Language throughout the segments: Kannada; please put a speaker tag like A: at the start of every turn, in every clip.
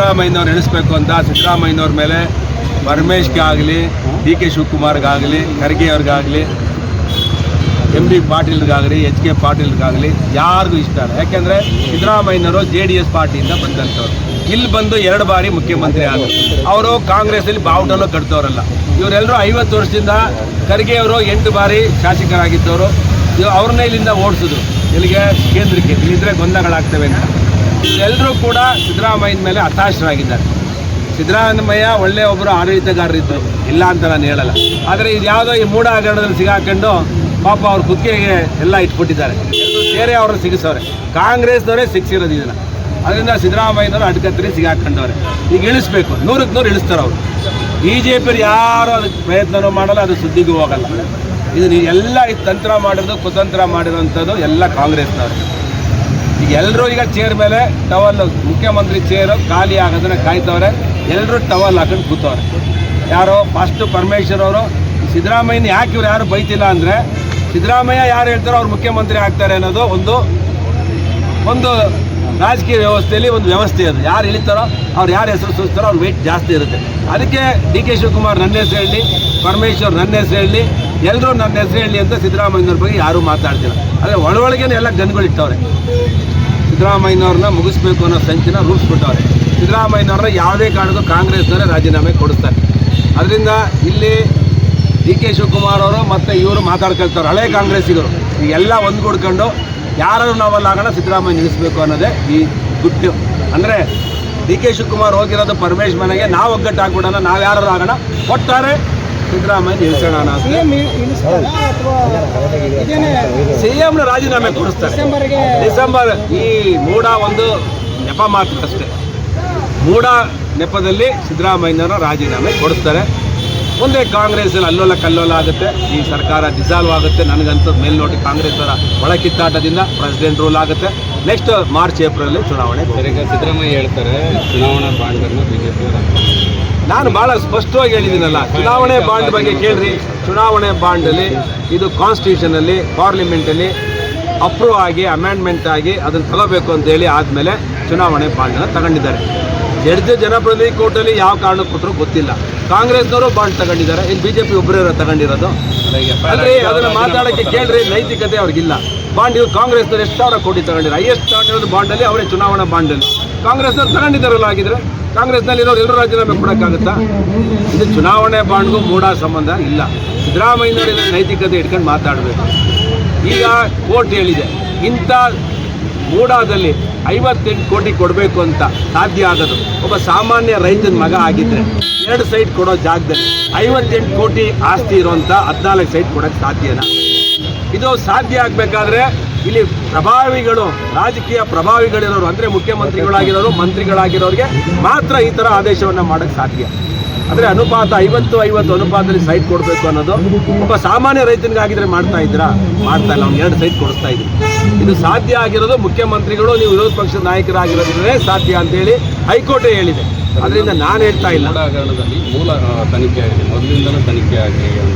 A: ಸಿದ್ದರಾಮಯ್ಯನವ್ರು ಎಣಿಸ್ಬೇಕು ಅಂತ ಸಿದ್ದರಾಮಯ್ಯನವ್ರ ಮೇಲೆ ಪರಮೇಶ್ಗೆ ಆಗಲಿ, ಡಿ ಕೆ ಶಿವಕುಮಾರ್ಗಾಗಲಿ, ಖರ್ಗೆ ಅವ್ರಿಗಾಗಲಿ, ಎಂ ಬಿ ಪಾಟೀಲ್ಗಾಗಲಿ, ಎಚ್ ಕೆ ಪಾಟೀಲ್ಗಾಗಲಿ ಯಾರಿಗೂ ಇಷ್ಟ ಇಲ್ಲ. ಯಾಕೆಂದರೆ ಸಿದ್ದರಾಮಯ್ಯನವರು JDS ಪಾರ್ಟಿಯಿಂದ ಬಂದಂಥವ್ರು. ಇಲ್ಲಿ ಬಂದು 2 ಬಾರಿ ಮುಖ್ಯಮಂತ್ರಿ ಆದರು. ಅವರು ಕಾಂಗ್ರೆಸ್ಸಲ್ಲಿ ಬಾವುಟನೂ ಕಟ್ತವ್ರಲ್ಲ. ಇವರೆಲ್ಲರೂ 50 ವರ್ಷದಿಂದ, ಖರ್ಗೆ ಅವರು 8 ಬಾರಿ ಶಾಸಕರಾಗಿದ್ದವರು. ಅವ್ರನ್ನೇ ಇಲ್ಲಿಂದ ಓಡಿಸಿದ್ರು ಇಲ್ಲಿಗೆ ಕೇಂದ್ರಕ್ಕೆ. ಇಲ್ಲಿದ್ದರೆ ಗೊಂದಲಗಳಾಗ್ತವೆ ಅಂತ ಎಲ್ಲರೂ ಕೂಡ ಸಿದ್ದರಾಮಯ್ಯನ ಮೇಲೆ ಹತಾಶರಾಗಿದ್ದಾರೆ. ಸಿದ್ದರಾಮಯ್ಯ ಒಳ್ಳೆಯ ಒಬ್ಬರು ಆಡಳಿತಗಾರರಿದ್ದರು, ಇಲ್ಲ ಅಂತ ನಾನು ಹೇಳಲ್ಲ. ಆದರೆ ಇದು ಯಾವುದೋ ಈ ಮೂಢ ಹಗರಣದಲ್ಲಿ ಸಿಗಾಕೊಂಡು ಪಾಪ ಅವ್ರ ಕುತ್ತಿಗೆಗೆ ಎಲ್ಲ ಇಟ್ಬಿಟ್ಟಿದ್ದಾರೆ. ಎಲ್ಲರೂ ಸೇರಿ ಅವ್ರನ್ನ ಸಿಗಿಸೋರೆ. ಕಾಂಗ್ರೆಸ್ನವರೇ ಸಿಕ್ಸಿರೋದು ಇದನ್ನು. ಅದರಿಂದ ಸಿದ್ದರಾಮಯ್ಯನವರು ಅಡ್ಕತ್ತರಿ ಸಿಗಾಕೊಂಡವ್ರೆ. ಈಗ ಇಳಿಸ್ಬೇಕು, 100ಕ್ಕೆ 100 ಇಳಿಸ್ತಾರೆ ಅವರು. BJP ಯಾರು ಅದಕ್ಕೆ ಪ್ರಯತ್ನವೂ ಮಾಡಲ್ಲ, ಅದು ಸುದ್ದಿಗೂ ಹೋಗಲ್ಲ. ಇದು ಎಲ್ಲ ತಂತ್ರ ಮಾಡಿರೋದು, ಕುತಂತ್ರ ಮಾಡಿರೋಂಥದ್ದು ಎಲ್ಲ ಕಾಂಗ್ರೆಸ್ನವರು. ಈಗ ಎಲ್ಲರೂ ಈಗ ಚೇರ್ ಮೇಲೆ ಟವಲ್, ಮುಖ್ಯಮಂತ್ರಿ ಚೇರು ಖಾಲಿ ಆಗೋದನ್ನು ಕಾಯ್ತವ್ರೆ. ಎಲ್ಲರೂ ಟವಲ್ ಹಾಕೊಂಡು ಕೂತವ್ರೆ. ಯಾರೋ ಫಸ್ಟ್ ಪರಮೇಶ್ವರ್ ಅವರು ಸಿದ್ದರಾಮಯ್ಯನ ಯಾಕೆ ಇವ್ರು ಯಾರು ಬೈತಿಲ್ಲ ಅಂದರೆ, ಸಿದ್ದರಾಮಯ್ಯ ಯಾರು ಹೇಳ್ತಾರೋ ಅವ್ರು ಮುಖ್ಯಮಂತ್ರಿ ಆಗ್ತಾರೆ ಅನ್ನೋದು ಒಂದು ರಾಜಕೀಯ ವ್ಯವಸ್ಥೆಯಲ್ಲಿ ಒಂದು ವ್ಯವಸ್ಥೆ. ಅದು ಯಾರು ಇಳಿತಾರೋ ಅವ್ರು ಯಾರು ಹೆಸರು ಸೂಚಿಸ್ತಾರೋ ಅವ್ರ ವೆಯ್ಟ್ ಜಾಸ್ತಿ ಇರುತ್ತೆ. ಅದಕ್ಕೆ ಡಿ ಕೆ ಶಿವಕುಮಾರ್ ನನ್ನ ಹೆಸರು ಹೇಳಿ, ಪರಮೇಶ್ವರ್ ನನ್ನ ಹೆಸರು ಹೇಳಿ, ಎಲ್ಲರೂ ನನ್ನ ಹೆಸರು ಹೇಳಿ ಅಂತ ಸಿದ್ದರಾಮಯ್ಯನವ್ರ ಬಗ್ಗೆ ಯಾರೂ ಮಾತಾಡ್ತಿಲ್ಲ. ಆದರೆ ಒಳಗೇನೆ ಎಲ್ಲ ಗನ್ಗಳಿಟ್ಟವ್ರೆ. ಸಿದ್ದರಾಮಯ್ಯನವ್ರನ್ನ ಮುಗಿಸ್ಬೇಕು ಅನ್ನೋ ಸಂಚಿನ ರೂಪಿಸ್ಬಿಟ್ಟವ್ರೆ. ಸಿದ್ದರಾಮಯ್ಯನವ್ರನ್ನ ಯಾವುದೇ ಕಾರಣಕ್ಕೂ ಕಾಂಗ್ರೆಸ್ನವರೇ ರಾಜೀನಾಮೆ ಕೊಡಿಸ್ತಾರೆ. ಅದರಿಂದ ಇಲ್ಲಿ ಡಿ ಕೆ ಶಿವಕುಮಾರ್ ಅವರು ಮತ್ತು ಇವರು ಮಾತಾಡ್ಕೊಳ್ತಾರೆ, ಹಳೆ ಕಾಂಗ್ರೆಸ್ಸಿಗರು. ಈಗೆಲ್ಲ ಒಂದುಗೂಡ್ಕೊಂಡು ಯಾರು ನಾವಲ್ಲಾಗೋಣ ಸಿದ್ದರಾಮಯ್ಯ ನಿಲ್ಲಿಸಬೇಕು ಅನ್ನೋದೇ ಈ ಗುಟ್ಟು. ಅಂದರೆ ಡಿ ಕೆ ಶಿವಕುಮಾರ್ ಹೋಗಿರೋದು ಪರಮೇಶ್ ಮನೆಗೆ, ನಾವು ಒಗ್ಗಟ್ಟು ಹಾಕ್ಬಿಡೋಣ, ನಾವು ಯಾರು ಆಗೋಣ, ಒಟ್ಟಾರೆ ಸಿದ್ದರಾಮಯ್ಯ ನಿಲ್ಲಿಸೋಣ ಅಂತ CMನ ರಾಜೀನಾಮೆ ಕೊಡಿಸ್ತಾರೆ. ಡಿಸೆಂಬರ್ ಈ ಮೂಡ ಒಂದು ನೆಪ ಮಾತು ಅಷ್ಟೇ. ಮೂಡ ನೆಪದಲ್ಲಿ ಸಿದ್ದರಾಮಯ್ಯನವರ ರಾಜೀನಾಮೆ ಕೊಡಿಸ್ತಾರೆ. ಮುಂದೆ ಕಾಂಗ್ರೆಸ್ಸಲ್ಲಿ ಅಲ್ಲೋಲ ಕಲ್ಲೋಲ ಆಗುತ್ತೆ. ಈ ಸರ್ಕಾರ ಡಿಸಾಲ್ವ್ ಆಗುತ್ತೆ. ನನಗಂತದ್ದು ಮೇಲ್ನೋಟಿ ಕಾಂಗ್ರೆಸ್ಸರ ಒಳ ಕಿತ್ತಾಟದಿಂದ ಪ್ರೆಸಿಡೆಂಟ್ ರೂಲ್ ಆಗುತ್ತೆ. ನೆಕ್ಸ್ಟ್ ಮಾರ್ಚ್ ಏಪ್ರಿಲಲ್ಲಿ ಚುನಾವಣೆ.
B: ಈಗ ಸಿದ್ದರಾಮಯ್ಯ ಹೇಳ್ತಾರೆ ಚುನಾವಣಾ ಬಾಂಡನ್ನು BJP
A: ನಾನು ಭಾಳ ಸ್ಪಷ್ಟವಾಗಿ ಹೇಳಿದ್ದೀನಲ್ಲ, ಚುನಾವಣೆ ಬಾಂಡ್ ಬಗ್ಗೆ ಕೇಳ್ರಿ. ಚುನಾವಣೆ ಬಾಂಡಲ್ಲಿ ಇದು ಕಾನ್ಸ್ಟಿಟ್ಯೂಷನಲ್ಲಿ, ಪಾರ್ಲಿಮೆಂಟಲ್ಲಿ ಅಪ್ರೂವ್ ಆಗಿ, ಅಮೆಂಡ್ಮೆಂಟ್ ಆಗಿ ಅದನ್ನು ತಗೋಬೇಕು ಅಂತೇಳಿ ಆದಮೇಲೆ ಚುನಾವಣೆ ಬಾಂಡನ್ನು ತಗೊಂಡಿದ್ದಾರೆ. ಜನಪ್ರತಿನಿಧಿ ಕೋರ್ಟಲ್ಲಿ ಯಾವ ಕಾರಣಕ್ಕೆ ಕೊಟ್ಟರು ಗೊತ್ತಿಲ್ಲ. ಕಾಂಗ್ರೆಸ್ನವರು ಬಾಂಡ್ ತಗೊಂಡಿದ್ದಾರೆ. ಇನ್ನು BJP ಒಬ್ಬರೇ ತಗೊಂಡಿರೋದು. ಅಂದರೆ ಅದನ್ನು ಮಾತಾಡೋಕ್ಕೆ ಕೇಳ್ರಿ, ನೈತಿಕತೆ ಅವ್ರಿಗಿಲ್ಲ. ಬಾಂಡ್ ಇವ್ರು ಕಾಂಗ್ರೆಸ್ನವ್ರು ಎಷ್ಟು ಸಾವಿರ ಕೋಟಿ ತಗೊಂಡಿದ್ದಾರೆ. ಹೈಯೆಸ್ಟ್ ತಗೊಂಡಿರೋದು ಬಾಂಡಲ್ಲಿ ಅವರೇ, ಚುನಾವಣಾ ಬಾಂಡಲ್ಲಿ. ಕಾಂಗ್ರೆಸ್ನವ್ರು ತಗೊಂಡಿದ್ದಾರಲ್ಲ. ಆಗಿದ್ರೆ ಕಾಂಗ್ರೆಸ್ನಲ್ಲಿ ಇರೋರು ಎಲ್ಲರೂ ರಾಜೀನಾಮೆ ಕೊಡೋಕ್ಕಾಗುತ್ತಾ? ಇದು ಚುನಾವಣೆ ಬಾಂಡ್ಗೂ ಮೂಡ ಸಂಬಂಧ ಇಲ್ಲ. ಸಿದ್ದರಾಮಯ್ಯನವರ ನೈತಿಕತೆ ಇಟ್ಕೊಂಡು ಮಾತಾಡಬೇಕು. ಈಗ ಕೋರ್ಟ್ ಹೇಳಿದೆ, ಇಂಥ ಮೂಡಾದಲ್ಲಿ 58 ಕೋಟಿ ಕೊಡಬೇಕು ಅಂತ ಸಾಧ್ಯ ಆಗೋದು ಒಬ್ಬ ಸಾಮಾನ್ಯ ರೈತನ ಮಗ ಆಗಿದ್ದರೆ 2 ಸೈಟ್ ಕೊಡೋ ಜಾಗದಲ್ಲಿ 58 ಕೋಟಿ ಆಸ್ತಿ ಇರುವಂಥ 14 ಸೈಟ್ ಕೊಡೋಕ್ಕೆ ಸಾಧ್ಯನಾ? ಇದು ಸಾಧ್ಯ ಆಗಬೇಕಾದ್ರೆ ಇಲ್ಲಿ ಪ್ರಭಾವಿಗಳು, ರಾಜಕೀಯ ಪ್ರಭಾವಿಗಳಿರೋರು, ಅಂದರೆ ಮುಖ್ಯಮಂತ್ರಿಗಳಾಗಿರೋರು, ಮಂತ್ರಿಗಳಾಗಿರೋರಿಗೆ ಮಾತ್ರ ಈ ಥರ ಆದೇಶವನ್ನು ಮಾಡೋಕ್ಕೆ ಸಾಧ್ಯ. ಅಂದರೆ ಅನುಪಾತ 50-50 ಅನುಪಾತದಲ್ಲಿ ಸೈಟ್ ಕೊಡಬೇಕು ಅನ್ನೋದು ಒಬ್ಬ ಸಾಮಾನ್ಯ ರೈತನಿಗಾಗಿದ್ರೆ ಮಾಡ್ತಾ ಇದ್ದೀರಾ? ಮಾಡ್ತಾ ಇಲ್ಲ. ಅವ್ನು 2 ಸೈಟ್ ಕೊಡಿಸ್ತಾ ಇದ್ದೀವಿ. ಇದು ಸಾಧ್ಯ ಆಗಿರೋದು ಮುಖ್ಯಮಂತ್ರಿಗಳು, ನೀವು ವಿರೋಧ ಪಕ್ಷದ ನಾಯಕರಾಗಿರೋದ್ರೇ ಸಾಧ್ಯ ಅಂತೇಳಿ ಹೈಕೋರ್ಟೇ ಹೇಳಿದೆ. ಅದರಿಂದ ನಾನು ಹೇಳ್ತಾ ಇಲ್ಲ.
B: ಹಗರಣದಲ್ಲಿ ಮೂಲ ತನಿಖೆ ಆಗಿದೆ, ಮೊದಲಿಂದಲೂ ತನಿಖೆ ಆಗಿದೆ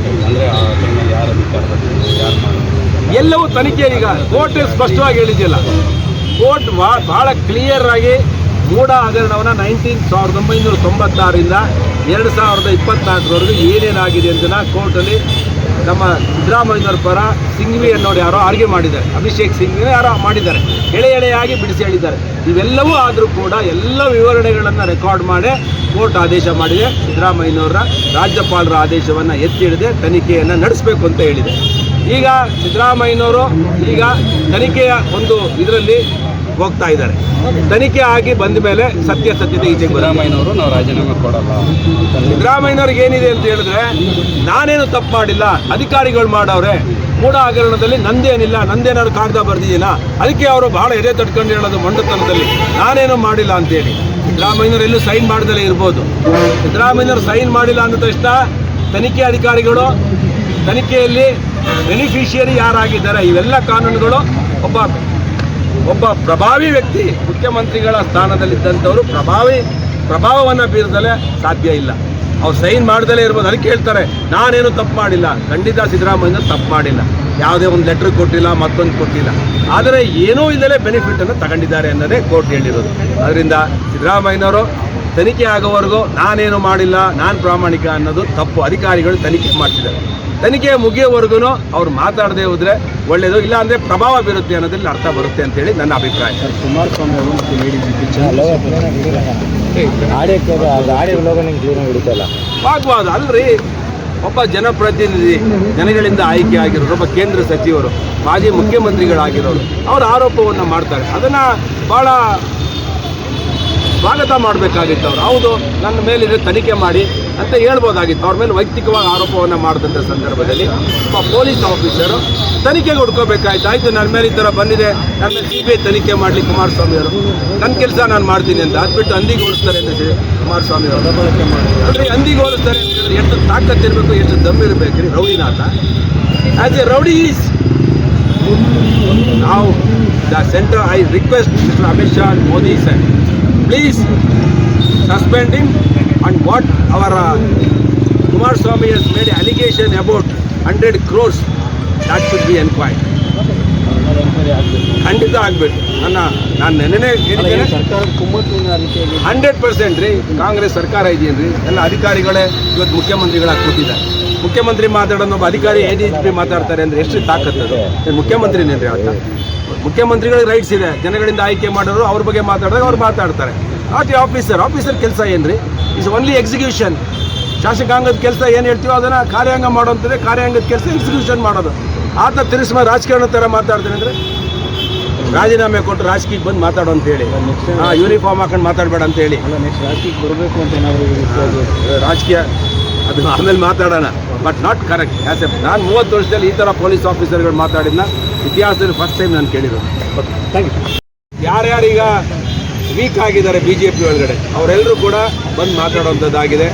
B: ಅಂದರೆ ಯಾರು ಯಾರು
A: ಎಲ್ಲವೂ ತನಿಖೆ. ಈಗ ಕೋರ್ಟ್ ಸ್ಪಷ್ಟವಾಗಿ ಹೇಳಿದೆಯಲ್ಲ, ಕೋರ್ಟ್ ಭಾಳ ಕ್ಲಿಯರ್ ಆಗಿ ಮೂಡ ಹಗರಣವನ್ನು 1996ರಿಂದ 2024ವರೆಗೂ ಏನೇನಾಗಿದೆ ಅಂತ ಕೋರ್ಟಲ್ಲಿ ನಮ್ಮ ಸಿದ್ದರಾಮಯ್ಯನವ್ರ ಪರ ಸಿಂಘ್ವಿ ಅನ್ನೋರು ಯಾರೋ ಆರ್ಗ್ಯೂ ಮಾಡಿದ್ದಾರೆ. ಅಭಿಷೇಕ್ ಸಿಂಘ್ವಿ ಯಾರೋ ಮಾಡಿದ್ದಾರೆ, ಎಳೆಯಾಗಿ ಬಿಡಿಸಿ ಹೇಳಿದ್ದಾರೆ. ಇವೆಲ್ಲವೂ ಆದರೂ ಕೂಡ ಎಲ್ಲ ವಿವರಣೆಗಳನ್ನು ರೆಕಾರ್ಡ್ ಮಾಡಿ ಕೋರ್ಟ್ ಆದೇಶ ಮಾಡಿದೆ. ಸಿದ್ದರಾಮಯ್ಯನವರ ರಾಜ್ಯಪಾಲರ ಆದೇಶವನ್ನು ಎತ್ತಿ ಹಿಡಿದೆ ತನಿಖೆಯನ್ನು ನಡೆಸಬೇಕು ಅಂತ ಹೇಳಿದೆ. ಈಗ ಸಿದ್ದರಾಮಯ್ಯನವರು ಈಗ ತನಿಖೆಯ ಒಂದು ಇದರಲ್ಲಿ ಹೋಗ್ತಾ ಇದ್ದಾರೆ. ತನಿಖೆ ಆಗಿ ಬಂದ ಮೇಲೆ ಸತ್ಯತೆ ಈಚೆಗೆ
B: ಸಿದ್ದರಾಮಯ್ಯನವರು ನಾವು ರಾಜೀನಾಮೆ ಕೊಡಲ್ಲ.
A: ಸಿದ್ದರಾಮಯ್ಯನವ್ರಿಗೆ ಏನಿದೆ ಅಂತ ಹೇಳಿದ್ರೆ, ನಾನೇನು ತಪ್ಪು ಮಾಡಿಲ್ಲ, ಅಧಿಕಾರಿಗಳು ಮಾಡವ್ರೆ. ಮೂಡ ಹಗರಣದಲ್ಲಿ ನಂದೇನಿಲ್ಲ, ನಂದೇನಾದ್ರು ಕಾಗದ ಬರ್ದಿದ್ದೀನ, ಅದಕ್ಕೆ ಅವರು ಬಹಳ ಎದೆ ತಟ್ಕೊಂಡು ಹೇಳೋದು ಮಂಡತನದಲ್ಲಿ ನಾನೇನು ಮಾಡಿಲ್ಲ ಅಂತೇಳಿ. ಸಿದ್ದರಾಮಯ್ಯನವ್ರು ಎಲ್ಲೂ ಸೈನ್ ಮಾಡ್ದಲೇ ಇರ್ಬೋದು. ಸಿದ್ದರಾಮಯ್ಯನವ್ರು ಸೈನ್ ಮಾಡಿಲ್ಲ ಅಂದ ತಕ್ಷಣ ತನಿಖೆ ಅಧಿಕಾರಿಗಳು, ತನಿಖೆಯಲ್ಲಿ ಬೆನಿಫಿಷಿಯರಿ ಯಾರಾಗಿದ್ದಾರೆ, ಇವೆಲ್ಲ ಕಾನೂನುಗಳು ಒಬ್ಬ ಪ್ರಭಾವಿ ವ್ಯಕ್ತಿ, ಮುಖ್ಯಮಂತ್ರಿಗಳ ಸ್ಥಾನದಲ್ಲಿದ್ದಂಥವರು ಪ್ರಭಾವವನ್ನು ಬೀರದಲೇ ಸಾಧ್ಯ ಇಲ್ಲ. ಅವ್ರು ಸೈನ್ ಮಾಡ್ದಲೇ ಇರ್ಬೋದು. ಅದಕ್ಕೆ ಹೇಳ್ತಾರೆ ನಾನೇನು ತಪ್ಪು ಮಾಡಿಲ್ಲ. ಖಂಡಿತ ಸಿದ್ದರಾಮಯ್ಯನವರು ತಪ್ಪು ಮಾಡಿಲ್ಲ. ಯಾವುದೇ ಒಂದು ಲೆಟ್ರ್ ಕೊಟ್ಟಿಲ್ಲ, ಮತ್ತೊಂದು ಕೊಟ್ಟಿಲ್ಲ. ಆದರೆ ಏನೂ ಇಲ್ಲದೆ ಬೆನಿಫಿಟನ್ನು ತಗೊಂಡಿದ್ದಾರೆ ಅನ್ನೋದೇ ಕೋರ್ಟ್ ಹೇಳಿರೋದು. ಅದರಿಂದ ಸಿದ್ದರಾಮಯ್ಯನವರು ತನಿಖೆ ಆಗೋವರೆಗೂ ನಾನೇನು ಮಾಡಿಲ್ಲ, ನಾನು ಪ್ರಾಮಾಣಿಕ ಅನ್ನೋದು ತಪ್ಪು. ಅಧಿಕಾರಿಗಳು ತನಿಖೆ ಮಾಡ್ತಿದ್ದಾರೆ. ತನಿಖೆ ಮುಗಿಯೋವರೆಗೂ ಅವ್ರು ಮಾತಾಡದೆ ಹೋದರೆ ಒಳ್ಳೆಯದು, ಇಲ್ಲ ಅಂದರೆ ಪ್ರಭಾವ ಬೀರುತ್ತೆ ಅನ್ನೋದ್ರಲ್ಲಿ ಅರ್ಥ ಬರುತ್ತೆ ಅಂತೇಳಿ ನನ್ನ ಅಭಿಪ್ರಾಯ.
C: ಕುಮಾರಸ್ವಾಮಿ ಅವರು
A: ವಾಗ್ವಾದ ಅಲ್ರಿ, ಒಬ್ಬ ಜನಪ್ರತಿನಿಧಿ, ಜನಗಳಿಂದ ಆಯ್ಕೆ ಆಗಿರೋರು, ಒಬ್ಬ ಕೇಂದ್ರ ಸಚಿವರು, ಮಾಜಿ ಮುಖ್ಯಮಂತ್ರಿಗಳಾಗಿರೋರು, ಅವರು ಆರೋಪವನ್ನು ಮಾಡ್ತಾರೆ. ಅದನ್ನು ಭಾಳ ಸ್ವಾಗತ ಮಾಡಬೇಕಾಗಿತ್ತು ಅವರು. ಹೌದು, ನನ್ನ ಮೇಲಿದೆ ತನಿಖೆ ಮಾಡಿ ಅಂತ ಹೇಳ್ಬೋದಾಗಿತ್ತು. ಅವ್ರ ಮೇಲೆ ವೈಯಕ್ತಿಕವಾಗಿ ಆರೋಪವನ್ನು ಮಾಡಿದಂಥ ಸಂದರ್ಭದಲ್ಲಿ ಒಬ್ಬ ಪೊಲೀಸ್ ಆಫೀಸರು ತನಿಖೆಗೆ ಹುಡ್ಕೋಬೇಕಾಯ್ತು. ಆಯಿತು, ನನ್ನ ಮೇಲೆ ಈ ಥರ ಬಂದಿದೆ, ನನ್ನ CBI ತನಿಖೆ ಮಾಡಲಿ ಕುಮಾರಸ್ವಾಮಿ ಅವರು, ನನ್ನ ಕೆಲಸ ನಾನು ಮಾಡ್ತೀನಿ ಅಂತ. ಅದು ಬಿಟ್ಟು ಹಂದಿಗೆ ಹೋಲಿಸ್ತಾರೆ ಅಂತ ಕುಮಾರಸ್ವಾಮಿ ಅವರು. ಅಂದರೆ ಹಂದಿಗೆ ಹೋಲಿಸ್ತಾರೆ ಅಂತಂದರೆ ಎಷ್ಟು ತಾಕತ್ತಿರಬೇಕು, ಎಷ್ಟು ದಮ್ಮಿರಬೇಕು ರೀ ರೌಡಿನಾಥ. ಆ್ಯಸ್ ಎ ರೌಡಿ ಈಸ್ ನಾವು the centre. I request mister Amit Shah and Modi sir, please suspend him, and what our Kumaraswamy has made allegation about 100 crores, that should be inquired. ಖಂಡಿತ ಆಗಬೇಕು. ನಾನು ನೆನ್ನೆ ಹೇಳಿದ್ದೇನೆ,
C: ಸರ್ಕಾರ ಕುಮ್ಮಕ್ಕಿನ ರೀತಿಯಾಗಿ
A: 100% ರೀ. ಕಾಂಗ್ರೆಸ್ ಸರ್ಕಾರ ಇದೆಯೇನ್ರಿ? ಎಲ್ಲ ಅಧಿಕಾರಿಗಳೇ ಇವತ್ತು ಮುಖ್ಯಮಂತ್ರಿಗಳಾಗಿ ಕೂತಿದ್ದಾರೆ. ಮುಖ್ಯಮಂತ್ರಿ ಮಾತಾಡೋದು ಒಬ್ಬ ಅಧಿಕಾರಿ ADGP ಮಾತಾಡ್ತಾರೆ ಅಂದರೆ ಎಷ್ಟು ತಾಕತ್ತದು? ಮುಖ್ಯಮಂತ್ರಿನೇನ್ರಿ ಆತ? ಮುಖ್ಯಮಂತ್ರಿಗಳಿಗೆ ರೈಟ್ಸ್ ಇದೆ, ಜನಗಳಿಂದ ಆಯ್ಕೆ ಮಾಡೋರು ಅವ್ರ ಬಗ್ಗೆ ಮಾತಾಡಿದಾಗ ಅವ್ರು ಮಾತಾಡ್ತಾರೆ. ನಾಟ್ ಈ ಆಫೀಸರ್ ಕೆಲಸ ಏನ್ರಿ? Is only execution. ಶಾಸಕಾಂಗದ ಕೆಲಸ ಏನು ಹೇಳ್ತೀವೋ ಅದನ್ನು ಕಾರ್ಯಾಂಗ ಮಾಡೋಂಥದ್ದೇ ಕಾರ್ಯಾಂಗದ ಕೆಲಸ ಎಕ್ಸಿಕ್ಯೂಷನ್ ಮಾಡೋದು. ಆತ ತಿರ್ಸ್ಮ ರಾಜಕಾರಣ ಥರ ಮಾತಾಡ್ತಾನೆ ಅಂದರೆ ರಾಜೀನಾಮೆ ಕೊಟ್ಟು ರಾಜಕೀಯಕ್ಕೆ ಬಂದು ಮಾತಾಡೋ ಅಂತೇಳಿ, ಯೂನಿಫಾರ್ಮ್ ಹಾಕೊಂಡು ಮಾತಾಡಬೇಡ ಅಂತೇಳಿ.
C: ಅಲ್ಲ, ನೆಕ್ಸ್ಟ್ ರಾಜಕೀಯಕ್ಕೆ ಬರಬೇಕು ಅಂತ ಏನಾದರೂ
A: ರಾಜಕೀಯ ಅದು ಆಮೇಲೆ ಮಾತಾಡೋಣ, ಬಟ್ ನಾಟ್ ಕರೆಕ್ಟ್. ನಾನು 30 ವರ್ಷದಲ್ಲಿ ಈ ಥರ ಪೊಲೀಸ್ ಆಫೀಸರ್ಗಳು ಮಾತಾಡಿದ್ನ ಇತಿಹಾಸದಲ್ಲಿ ಫಸ್ಟ್ ಟೈಮ್ ನಾನು ಕೇಳಿರೋದು.
C: Thank you.
A: ಯಾರ್ಯಾರೀಗ ವೀಕ್ ಆಗಿದ್ದಾರೆ BJP ಒಳಗಡೆ ಅವರೆಲ್ಲರೂ ಕೂಡ ಬಂದು ಮಾತಾಡೋವಂಥದ್ದಾಗಿದೆ.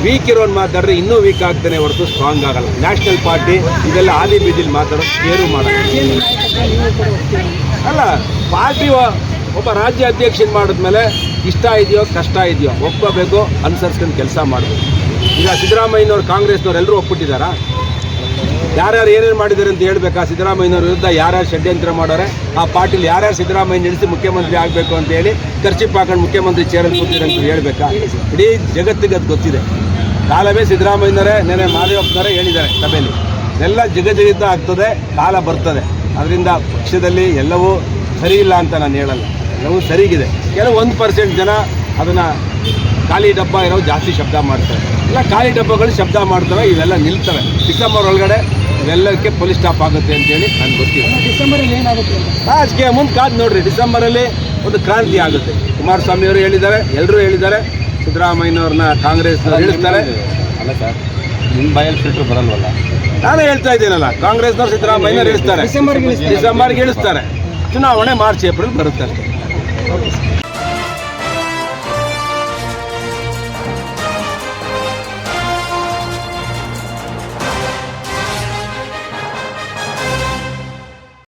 A: ವೀಕ್ ಇರೋನು ಮಾತಾಡಿದ್ರೆ ಇನ್ನೂ ವೀಕ್ ಆಗ್ತಾನೆ ಹೊರತು ಸ್ಟ್ರಾಂಗ್ ಆಗಲ್ಲ. ನ್ಯಾಷನಲ್ ಪಾರ್ಟಿ ಇದೆಲ್ಲ ಆದಿ ಬೀದಿಲಿ ಮಾತಾಡೋದು ಕೇರು ಮಾಡಲ್ಲ. ಅಲ್ಲ, ಪಾರ್ಟಿ ಒಬ್ಬ ರಾಜ್ಯ ಅಧ್ಯಕ್ಷನ ಮಾಡಿದ್ಮೇಲೆ ಇಷ್ಟ ಇದೆಯೋ ಕಷ್ಟ ಇದೆಯೋ ಒಪ್ಪಬೇಕು, ಅನುಸರಿಸ್ಕೊಂಡು ಕೆಲಸ ಮಾಡಬೇಕು. ಈಗ ಸಿದ್ದರಾಮಯ್ಯನವ್ರು ಕಾಂಗ್ರೆಸ್ನವ್ರು ಎಲ್ಲರೂ ಒಪ್ಪಿಟ್ಟಿದ್ದಾರಾ? ಯಾರ್ಯಾರು ಏನೇನು ಮಾಡಿದ್ದಾರೆ ಅಂತ ಹೇಳ್ಬೇಕಾ? ಸಿದ್ದರಾಮಯ್ಯನವ್ರ ವಿರುದ್ಧ ಯಾರ್ಯಾರು ಷಡ್ಯಂತ್ರ ಮಾಡೋರೆ, ಆ ಪಾರ್ಟಿಲಿ ಯಾರ್ಯಾರು ಸಿದ್ದರಾಮಯ್ಯ ನಡೆಸಿ ಮುಖ್ಯಮಂತ್ರಿ ಆಗಬೇಕು ಅಂತ ಹೇಳಿ ಖರ್ಚಿಪ್ ಹಾಕೊಂಡು ಮುಖ್ಯಮಂತ್ರಿ ಚೇರಲ್ಲಿ ಕೂತಿದ್ದಾರೆ ಅಂತ ಹೇಳ್ಬೇಕಾ? ಇಡೀ ಜಗತ್ತಿಗೆ ಅದು ಗೊತ್ತಿದೆ. ಕಾಲವೇ ಸಿದ್ದರಾಮಯ್ಯನವರೇ ನೆನೆ ಮಾದೇವಪ್ಪನವರೇ ಹೇಳಿದ್ದಾರೆ ಸಭೆಯಲ್ಲಿ, ಎಲ್ಲ ಜಗಜ್ಜಗಿತ ಆಗ್ತದೆ, ಕಾಲ ಬರ್ತದೆ. ಅದರಿಂದ ಪಕ್ಷದಲ್ಲಿ ಎಲ್ಲವೂ ಸರಿ ಇಲ್ಲ ಅಂತ ನಾನು ಹೇಳಲ್ಲ, ಎಲ್ಲವೂ ಸರಿಗಿದೆ. ಕೆಲವು 1% ಜನ ಅದನ್ನು ಖಾಲಿ ಡಬ್ಬ ಇರೋ ಜಾಸ್ತಿ ಶಬ್ದ ಮಾಡ್ತಾರೆ. ಇಲ್ಲ, ಖಾಲಿ ಡಬ್ಬಗಳು ಶಬ್ದ ಮಾಡ್ತವೆ, ಇವೆಲ್ಲ ನಿಲ್ತವೆ. ಡಿಸೆಂಬರ್ ಒಳಗಡೆ ಇವೆಲ್ಲಕ್ಕೆ ಪೊಲೀಸ್ ಸ್ಟಾಪ್ ಆಗುತ್ತೆ ಅಂತೇಳಿ ನನಗೆ ಗೊತ್ತಿದೆ.
C: ಡಿಸೆಂಬರಲ್ಲಿ ಏನಾಗುತ್ತೆ?
A: ರಾಜಕೀಯ ಮುಂದೆ ಕಾದು ನೋಡ್ರಿ, ಡಿಸೆಂಬರಲ್ಲಿ ಒಂದು ಕ್ರಾಂತಿ ಆಗುತ್ತೆ. ಕುಮಾರಸ್ವಾಮಿ ಅವರು ಹೇಳಿದ್ದಾರೆ, ಎಲ್ಲರೂ ಹೇಳಿದ್ದಾರೆ, ಸಿದ್ದರಾಮಯ್ಯನವ್ರನ್ನ ಕಾಂಗ್ರೆಸ್ನವ್ರು ಇಳಿಸ್ತಾರೆ.
B: ಅಲ್ಲ ಸರ್, ನಿಮ್ಮ ಬಾಯಲ್ಲಿ ಫಿಲ್ಟ್ರ್ ಬರಲ್ವಲ್ಲ?
A: ನಾನೇ ಹೇಳ್ತಾ ಇದ್ದೀನಲ್ಲ, ಕಾಂಗ್ರೆಸ್ನವ್ರು ಸಿದ್ದರಾಮಯ್ಯನವ್ರು ಇಳಿಸ್ತಾರೆ, ಡಿಸೆಂಬರ್ಗೆ ಇಳಿಸ್ತಾರೆ. ಚುನಾವಣೆ ಮಾರ್ಚ್ ಏಪ್ರಿಲ್ ಬರುತ್ತೆ ಅಷ್ಟೇ.